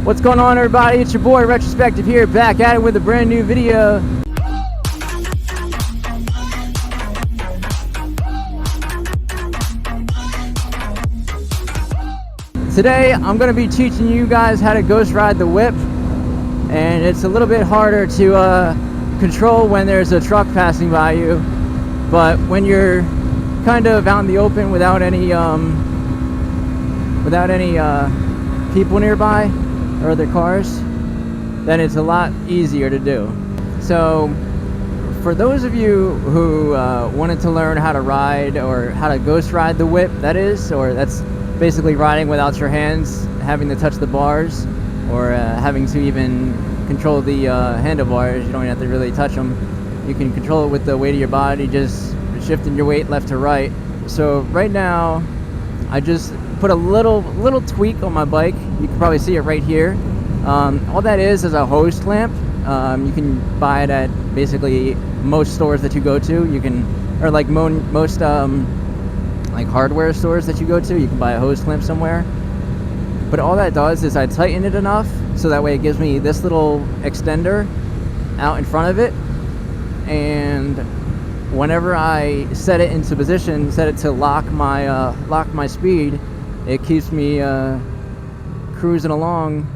What's going on, everybody? It's your boy Retrospective here, back at it with a brand new video. Today I'm going to be teaching you guys how to ghost ride the whip, and it's a little bit harder to control when there's a truck passing by you, but when you're kind of out in the open without any people nearby or other cars, then it's a lot easier to do. So for those of you who wanted to learn how to ride, or how to ghost ride the whip, that is, or that's basically riding without your hands having to touch the bars, or having to even control the handlebars. You don't even have to really touch them. You can control it with the weight of your body, just shifting your weight left to right. So right now I just put a little tweak on my bike. You can probably see it right here. All that is a hose clamp. You can buy it at basically most stores that you go to. You can, or like most like hardware stores that you go to, you can buy a hose clamp somewhere. But all that does is I tighten it enough so that way it gives me this little extender out in front of it, and whenever I set it into position, set it to lock my speed, it keeps me cruising along,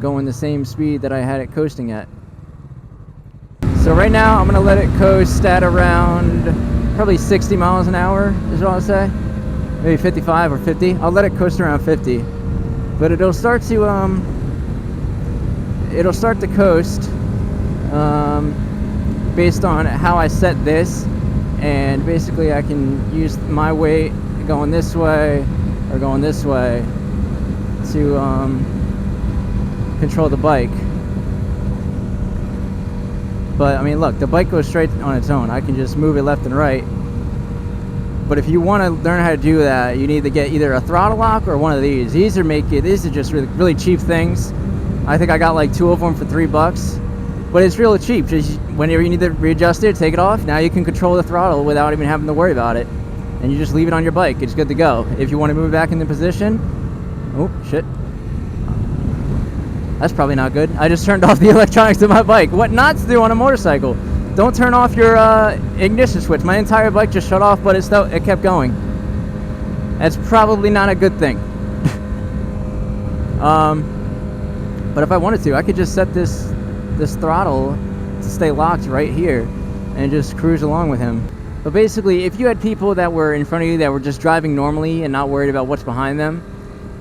going the same speed that I had it coasting at. So right now I'm gonna let it coast at around probably 60 miles an hour is what I'll say. Maybe 55 or 50. I'll let it coast around 50. But it'll start to coast based on how I set this, and basically I can use my weight going this way or going this way to control the bike. But I mean, look, the bike goes straight on its own. I can just move it left and right. But if you want to learn how to do that, you need to get either a throttle lock or one of these. These are just really cheap things. I think I got like 2 of them for $3, but it's really cheap. Just whenever you need to readjust it, take it off. Now you can control the throttle without even having to worry about it, and you just leave it on your bike. It's good to go. If you want to move it back into position, oh shit, that's probably not good. I just turned off the electronics of my bike. What not to do on a motorcycle? Don't turn off your ignition switch. My entire bike just shut off, but it kept going. That's probably not a good thing. But if I wanted to, I could just set this throttle to stay locked right here and just cruise along with him. But basically, if you had people that were in front of you that were just driving normally and not worried about what's behind them,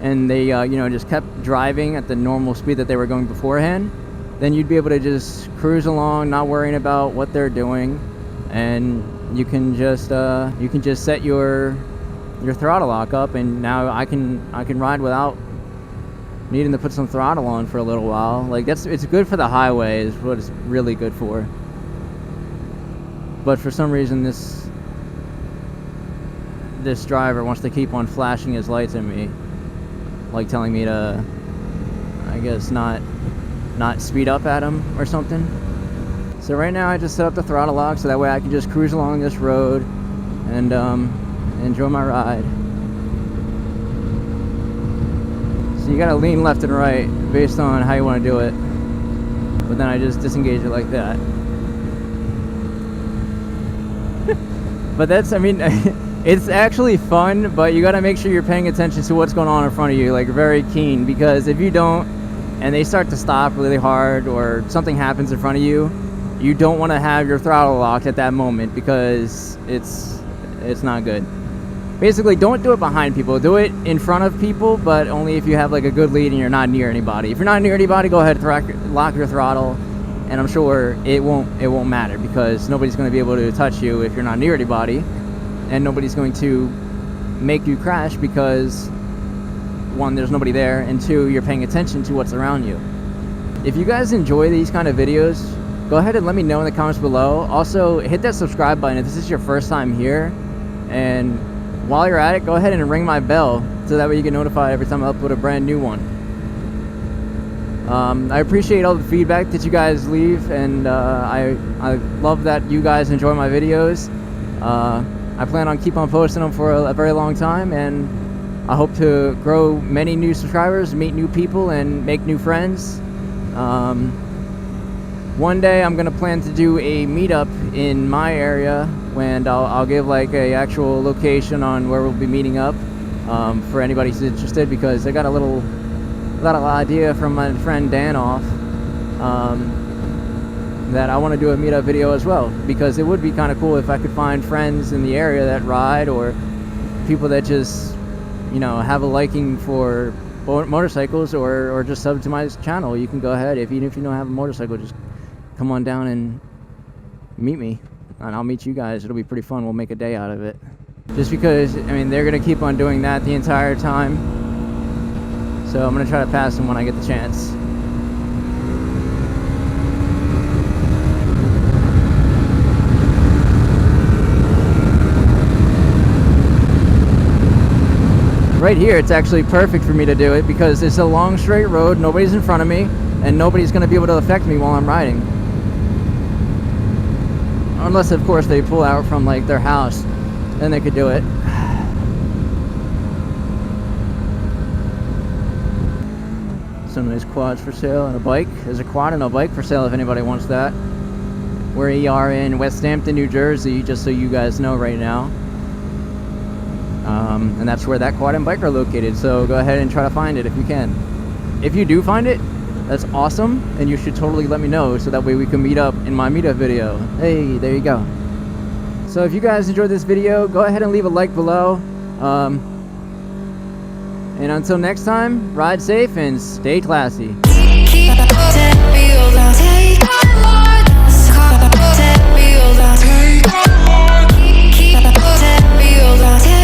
and they just kept driving at the normal speed that they were going beforehand, then you'd be able to just cruise along, not worrying about what they're doing, and you can just set your throttle lock up, and now I can ride without needing to put some throttle on for a little while. Like it's good for the highway, is what it's really good for. But for some reason this driver wants to keep on flashing his lights at me, like telling me to, I guess, not speed up at him or something. So right now I just set up the throttle lock so that way I can just cruise along this road and enjoy my ride. So you gotta lean left and right based on how you want to do it, but then I just disengage it like that. But that's, I mean, it's actually fun, but you gotta make sure you're paying attention to what's going on in front of you, like very keen, because if you don't, and they start to stop really hard, or something happens in front of you, you don't want to have your throttle locked at that moment, because it's not good. Basically, don't do it behind people. Do it in front of people, but only if you have like a good lead and you're not near anybody. If you're not near anybody, go ahead, lock your throttle, and I'm sure it won't matter, because nobody's going to be able to touch you if you're not near anybody, and nobody's going to make you crash because, 1, there's nobody there, and 2, you're paying attention to what's around you. If you guys enjoy these kind of videos, go ahead and let me know in the comments below. Also, hit that subscribe button if this is your first time here, and while you're at it, go ahead and ring my bell so that way you get notified every time I upload a brand new one. I appreciate all the feedback that you guys leave, and I love that you guys enjoy my videos. I plan on keep on posting them for a very long time, and I hope to grow many new subscribers, meet new people, and make new friends. One day I'm gonna plan to do a meetup in my area, and I'll give like a actual location on where we'll be meeting up, for anybody who's interested, because I got a little idea from my friend Dan off, that I want to do a meetup video as well, because it would be kind of cool if I could find friends in the area that ride, or people that just, you know, have a liking for motorcycles, or just sub to my channel. You can go ahead, even if you don't have a motorcycle, just come on down and meet me, and I'll meet you guys. It'll be pretty fun. We'll make a day out of it. Just because, I mean, they're gonna keep on doing that the entire time, so I'm gonna try to pass them when I get the chance. Right here, it's actually perfect for me to do it, because it's a long straight road, nobody's in front of me, and nobody's going to be able to affect me while I'm riding. Unless, of course, they pull out from like their house, then they could do it. Some nice quads for sale and a bike. There's a quad and a bike for sale if anybody wants that. We are in West Hampton, New Jersey, just so you guys know right now. And that's where that quad and bike are located, so go ahead and try to find it if you can. If you do find it, that's awesome, and you should totally let me know, so that way we can meet up in my meetup video. Hey, there you go. So if you guys enjoyed this video, go ahead and leave a like below. And until next time, ride safe and stay classy. Take